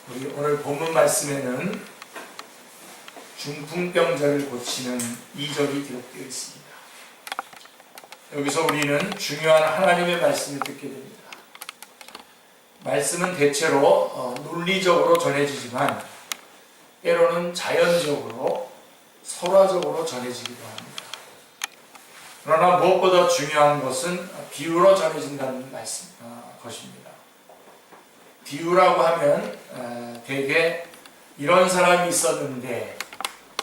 우리 오늘 본문 말씀에는 중풍병자를 고치는 이적이 기록되어 있습니다. 여기서 우리는 중요한 하나님의 말씀을 듣게 됩니다. 말씀은 대체로 논리적으로 전해지지만 때로는 자연적으로 설화적으로 전해지기도 합니다. 그러나 무엇보다 중요한 것은 비유로 전해진다는 것입니다. 비유라고 하면 대개 이런 사람이 있었는데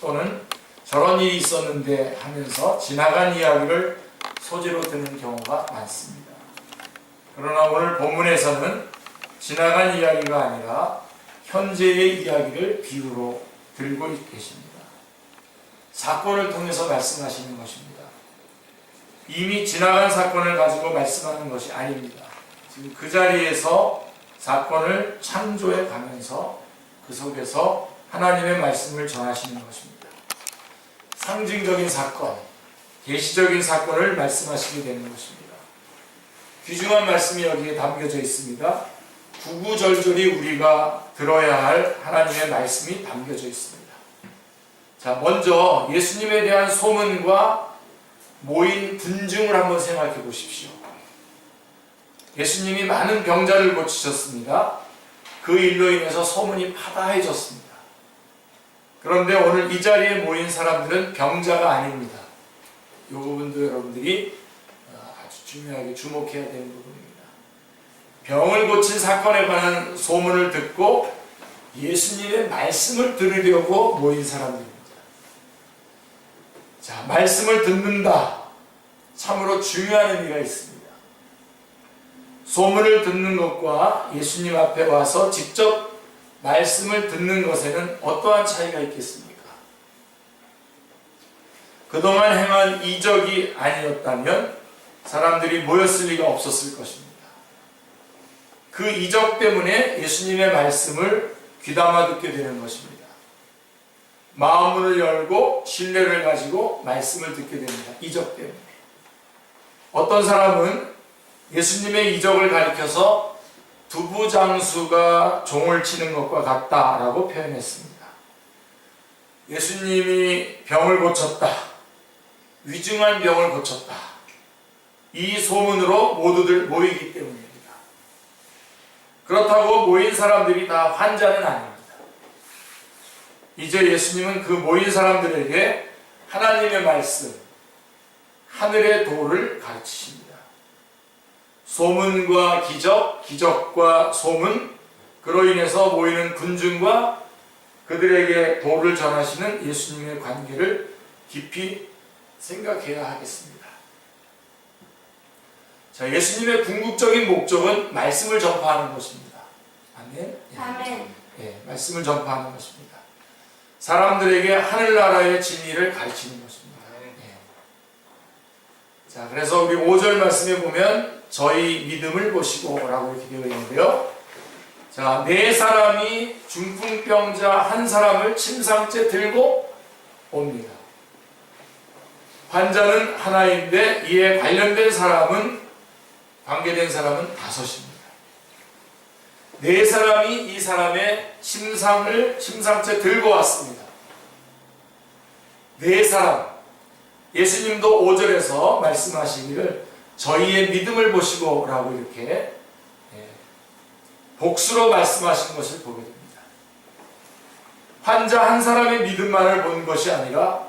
또는 저런 일이 있었는데 하면서 지나간 이야기를 소재로 드는 경우가 많습니다. 그러나 오늘 본문에서는 지나간 이야기가 아니라 현재의 이야기를 비유로 들고 계십니다. 사건을 통해서 말씀하시는 것입니다. 이미 지나간 사건을 가지고 말씀하는 것이 아닙니다. 지금 그 자리에서 사건을 창조해 가면서 그 속에서 하나님의 말씀을 전하시는 것입니다. 상징적인 사건, 계시적인 사건을 말씀하시게 되는 것입니다. 귀중한 말씀이 여기에 담겨져 있습니다. 구구절절히 우리가 들어야 할 하나님의 말씀이 담겨져 있습니다. 자, 먼저 예수님에 대한 소문과 모인 군중을 한번 생각해 보십시오. 예수님이 많은 병자를 고치셨습니다. 그 일로 인해서 소문이 파다해졌습니다. 그런데 오늘 이 자리에 모인 사람들은 병자가 아닙니다. 이 부분도 여러분들이 아주 중요하게 주목해야 되는 부분입니다. 병을 고친 사건에 관한 소문을 듣고 예수님의 말씀을 들으려고 모인 사람들입니다. 자, 말씀을 듣는다. 참으로 중요한 의미가 있습니다. 소문을 듣는 것과 예수님 앞에 와서 직접 말씀을 듣는 것에는 어떠한 차이가 있겠습니까? 그동안 행한 이적이 아니었다면 사람들이 모였을 리가 없었을 것입니다. 그 이적 때문에 예수님의 말씀을 귀담아 듣게 되는 것입니다. 마음문을 열고 신뢰를 가지고 말씀을 듣게 됩니다. 이적 때문에. 어떤 사람은 예수님의 이적을 가리켜서 두부장수가 종을 치는 것과 같다라고 표현했습니다. 예수님이 병을 고쳤다. 위중한 병을 고쳤다. 이 소문으로 모두들 모이기 때문입니다. 그렇다고 모인 사람들이 다 환자는 아닙니다. 이제 예수님은 그 모인 사람들에게 하나님의 말씀, 하늘의 도를 가르치십니다. 소문과 기적, 기적과 소문, 그로 인해서 모이는 군중과 그들에게 도를 전하시는 예수님의 관계를 깊이 생각해야 하겠습니다. 자, 예수님의 궁극적인 목적은 말씀을 전파하는 것입니다. 아멘. 아멘. 예, 말씀을 전파하는 것입니다. 사람들에게 하늘나라의 진리를 가르치는 것입니다. 예. 자, 그래서 우리 5절 말씀에 보면 저희 믿음을 보시고 라고 이렇게 되어 있는데요. 자, 네 사람이 중풍병자 한 사람을 침상째 들고 옵니다. 환자는 하나인데 이에 관련된 사람은 관계된 사람은 5입니다. 네 사람이 이 사람의 침상째 들고 왔습니다. 네 사람. 예수님도 5절에서 말씀하시기를 저희의 믿음을 보시고 라고 이렇게 복수로 말씀하신 것을 보게 됩니다. 환자 한 사람의 믿음만을 본 것이 아니라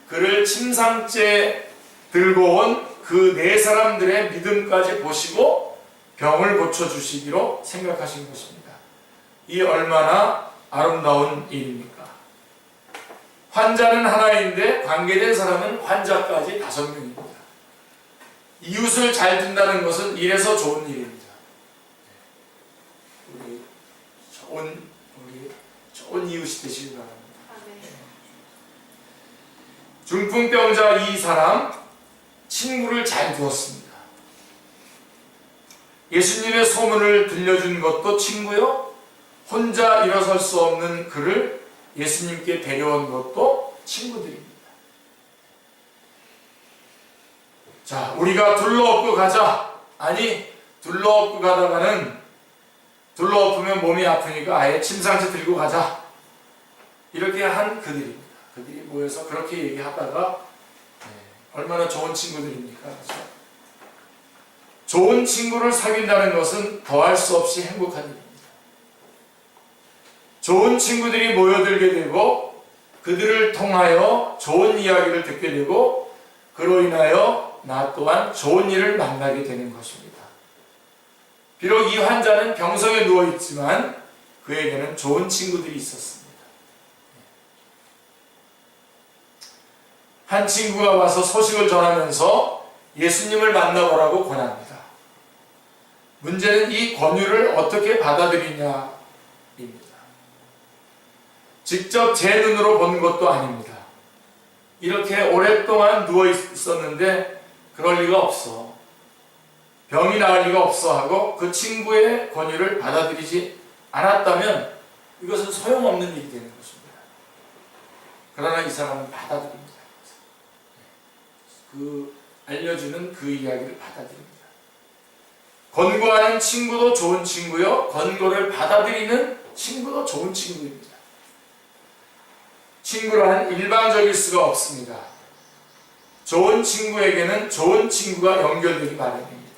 그를 침상째 들고 온 그 네 사람들의 믿음까지 보시고 병을 고쳐주시기로 생각하신 것입니다. 이 얼마나 아름다운 일입니까? 환자는 하나인데 관계된 사람은 환자까지 5명입니다. 이웃을 잘 둔다는 것은 이래서 좋은 일입니다. 우리 좋은 이웃이 되시기 바랍니다. 중풍병자 이 사람 친구를 잘 두었습니다. 예수님의 소문을 들려준 것도 친구요, 혼자 일어설 수 없는 그를 예수님께 데려온 것도 친구들입니다. 자, 우리가 둘러엎고 가자. 아니, 둘러엎고 가다가는 둘러엎으면 몸이 아프니까 아예 침상째 들고 가자. 이렇게 한 그들입니다. 그들이 모여서 그렇게 얘기하다가 얼마나 좋은 친구들입니까? 그렇죠? 좋은 친구를 사귄다는 것은 더할 수 없이 행복한 일입니다. 좋은 친구들이 모여들게 되고 그들을 통하여 좋은 이야기를 듣게 되고 그로 인하여 나 또한 좋은 일을 만나게 되는 것입니다. 비록 이 환자는 병석에 누워있지만 그에게는 좋은 친구들이 있었습니다. 한 친구가 와서 소식을 전하면서 예수님을 만나보라고 권합니다. 문제는 이 권유를 어떻게 받아들이냐입니다. 직접 제 눈으로 본 것도 아닙니다. 이렇게 오랫동안 누워 있었는데 그럴 리가 없어. 병이 나을 리가 없어 하고 그 친구의 권유를 받아들이지 않았다면 이것은 소용없는 일이 되는 것입니다. 그러나 이 사람은 받아들입니다. 그 알려주는 그 이야기를 받아들입니다. 권고하는 친구도 좋은 친구요, 권고를 받아들이는 친구도 좋은 친구입니다. 친구란 일방적일 수가 없습니다. 좋은 친구에게는 좋은 친구가 연결되기 마련입니다.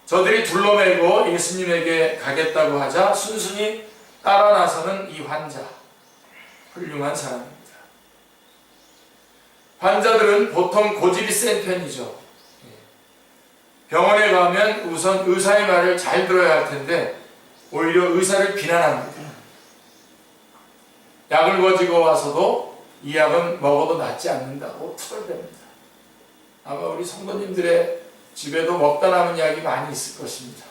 저들이 둘러매고 예수님에게 가겠다고 하자 순순히 따라 나서는 이 환자, 훌륭한 사람입니다. 환자들은 보통 고집이 센 편이죠. 병원에 가면 우선 의사의 말을 잘 들어야 할 텐데 오히려 의사를 비난합니다. 약을 가지고 와서도 이 약은 먹어도 낫지 않는다고 투덜댑니다. 아마 우리 성도님들의 집에도 먹다 남은 약이 많이 있을 것입니다.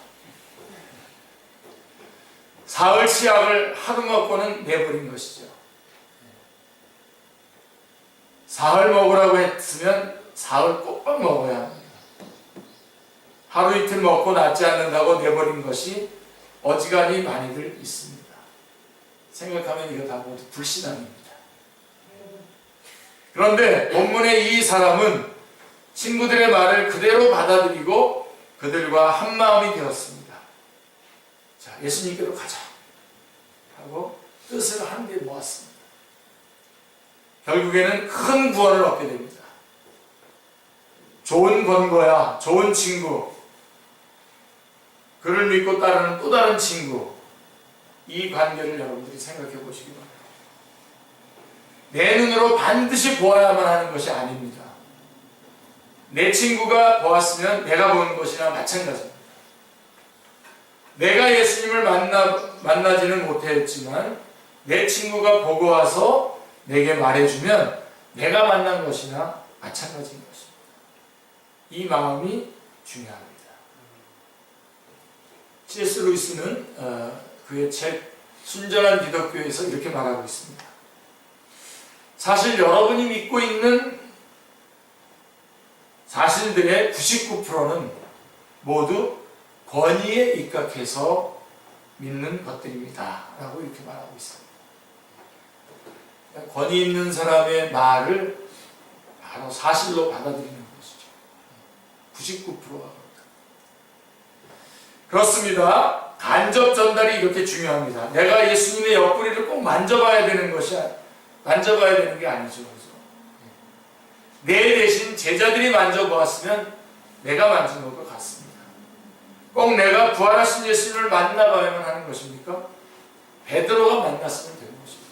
사흘치 약을 하루 먹고는 내버린 것이죠. 사흘 먹으라고 했으면 사흘 꼭꼭 먹어야 합니다. 하루 이틀 먹고 낫지 않는다고 내버린 것이 어지간히 많이들 있습니다. 생각하면 이거 다 모두 불신앙입니다. 그런데 본문의 이 사람은 친구들의 말을 그대로 받아들이고 그들과 한마음이 되었습니다. 자, 예수님께로 가자 하고 뜻을 한데 모았습니다. 결국에는 큰 구원을 얻게 됩니다. 좋은 권고야, 좋은 친구, 그를 믿고 따르는 또 다른 친구, 이 관계를 여러분들이 생각해 보시기 바랍니다. 내 눈으로 반드시 보아야만 하는 것이 아닙니다. 내 친구가 보았으면 내가 보는 것이나 마찬가지입니다. 내가 예수님을 만나지는 못했지만 내 친구가 보고 와서 내게 말해주면 내가 만난 것이나 마찬가지인 것입니다. 이 마음이 중요합니다. C.S. 루이스는 그의 책 순전한 기독교에서 이렇게 말하고 있습니다. 사실 여러분이 믿고 있는 사실들의 99%는 모두 권위에 입각해서 믿는 것들입니다. 라고 이렇게 말하고 있습니다. 권위 있는 사람의 말을 바로 사실로 받아들이는 것이죠. 99%가 그렇다. 그렇습니다. 간접 전달이 이렇게 중요합니다. 내가 예수님의 옆구리를 꼭 만져봐야 되는 게 아니죠. 내 대신 제자들이 만져보았으면 내가 만진 것과 같습니다. 꼭 내가 부활하신 예수님을 만나봐야만 하는 것입니까? 베드로가 만났으면 되는 것입니다.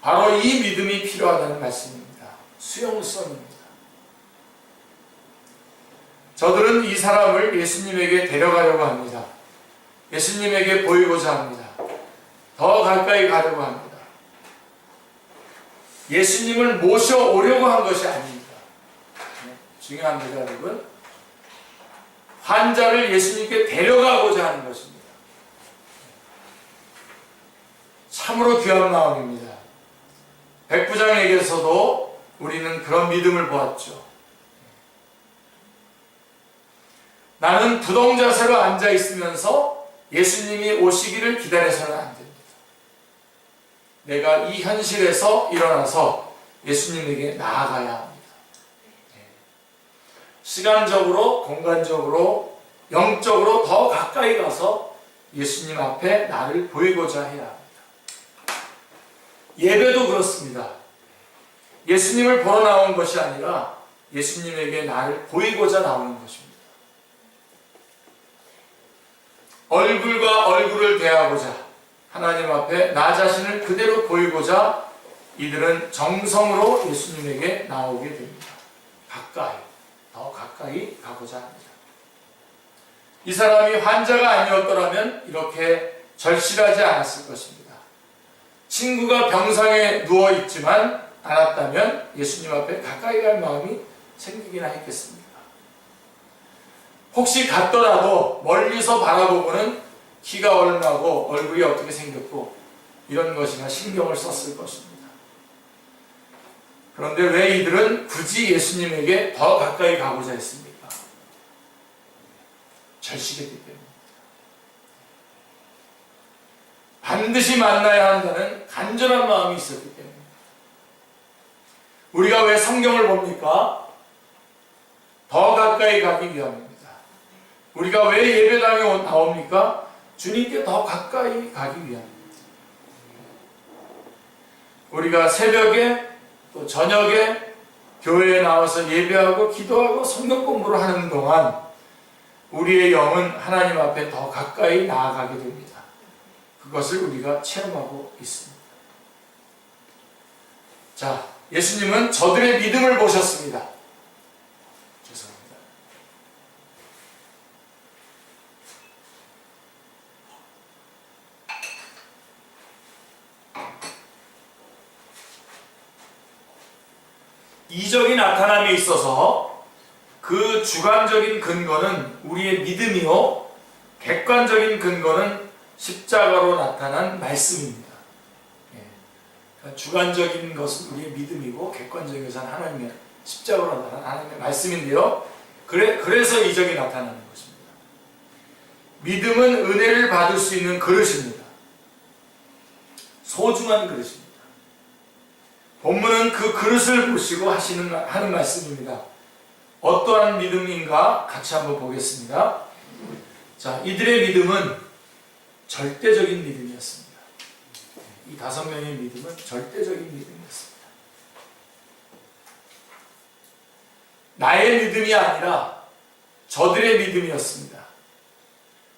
바로 이 믿음이 필요하다는 말씀입니다. 수용성입니다. 저들은 이 사람을 예수님에게 데려가려고 합니다. 예수님에게 보이고자 합니다. 더 가까이 가려고 합니다. 예수님을 모셔오려고 한 것이 아닙니다. 중요합니다, 여러분. 환자를 예수님께 데려가고자 하는 것입니다. 참으로 귀한 마음입니다. 백부장에게서도 우리는 그런 믿음을 보았죠. 나는 부동자세로 앉아 있으면서 예수님이 오시기를 기다려서는 안 됩니다. 내가 이 현실에서 일어나서 예수님에게 나아가야 합니다. 시간적으로, 공간적으로 영적으로 더 가까이 가서 예수님 앞에 나를 보이고자 해야 합니다. 예배도 그렇습니다. 예수님을 보러 나온 것이 아니라 예수님에게 나를 보이고자 나오는 것입니다. 얼굴과 얼굴을 대하고자 하나님 앞에 나 자신을 그대로 보이고자 이들은 정성으로 예수님에게 나오게 됩니다. 가까이, 더 가까이 가고자 합니다. 이 사람이 환자가 아니었더라면 이렇게 절실하지 않았을 것입니다. 친구가 병상에 누워있지만 않았다면 예수님 앞에 가까이 갈 마음이 생기기나 했겠습니까? 혹시 갔더라도 멀리서 바라보고는 키가 얼마고 얼굴이 어떻게 생겼고 이런 것이나 신경을 썼을 것입니다. 그런데 왜 이들은 굳이 예수님에게 더 가까이 가고자 했습니까? 절실했기 때문입니다. 반드시 만나야 한다는 간절한 마음이 있었기 때문입니다. 우리가 왜 성경을 봅니까? 더 가까이 가기 위함입니다. 우리가 왜 예배당에 나옵니까? 주님께 더 가까이 가기 위함입니다. 우리가 새벽에 또 저녁에 교회에 나와서 예배하고 기도하고 성경 공부를 하는 동안 우리의 영은 하나님 앞에 더 가까이 나아가게 됩니다. 그것을 우리가 체험하고 있습니다. 자, 예수님은 저들의 믿음을 보셨습니다. 죄송합니다. 이적이 나타남에 있어서 그 주관적인 근거는 우리의 믿음이요, 객관적인 근거는 십자가로 나타난 말씀입니다. 그러니까 주관적인 것은 우리의 믿음이고 객관적인 것은 하나님의 십자가로 나타난 하나님의 말씀인데요. 그래서 이적이 나타나는 것입니다. 믿음은 은혜를 받을 수 있는 그릇입니다. 소중한 그릇입니다. 본문은 그 그릇을 보시고 하는 말씀입니다. 어떠한 믿음인가 같이 한번 보겠습니다. 자, 이들의 믿음은 절대적인 믿음이었습니다. 이 5명의 믿음은 절대적인 믿음이었습니다. 나의 믿음이 아니라 저들의 믿음이었습니다.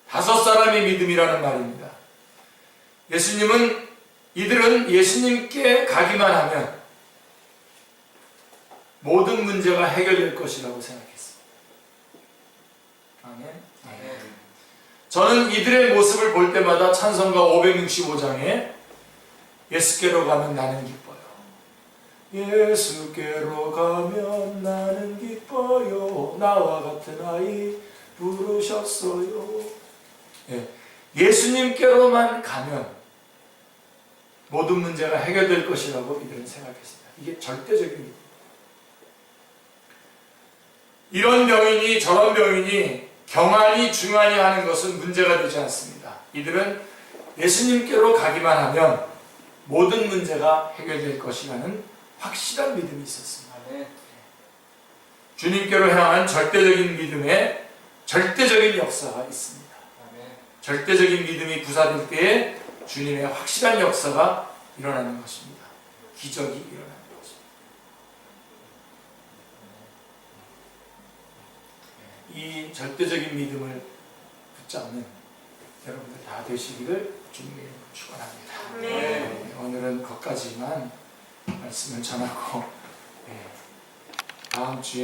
5사람의 믿음이라는 말입니다. 이들은 예수님께 가기만 하면 모든 문제가 해결될 것이라고 생각했습니다. 아멘. 저는 이들의 모습을 볼 때마다 찬송가 565장에 예수께로 가면 나는 기뻐요. 예수께로 가면 나는 기뻐요. 나와 같은 아이 부르셨어요. 예수님께로만 가면 모든 문제가 해결될 것이라고 이들은 생각했습니다. 이게 절대적인 믿음. 이런 병이니 저런 병이니 경하니 중하니 하는 것은 문제가 되지 않습니다. 이들은 예수님께로 가기만 하면 모든 문제가 해결될 것이라는 확실한 믿음이 있었습니다. 주님께로 향한 절대적인 믿음에 절대적인 역사가 있습니다. 절대적인 믿음이 부사될 때에 주님의 확실한 역사가 일어나는 것입니다. 기적이 일어나는 것입니다. 이 절대적인 믿음을 붙잡는 여러분들 다 되시기를 주님의 이름으로 축원합니다. 오늘은 거기까지만 말씀을 전하고 다음 주에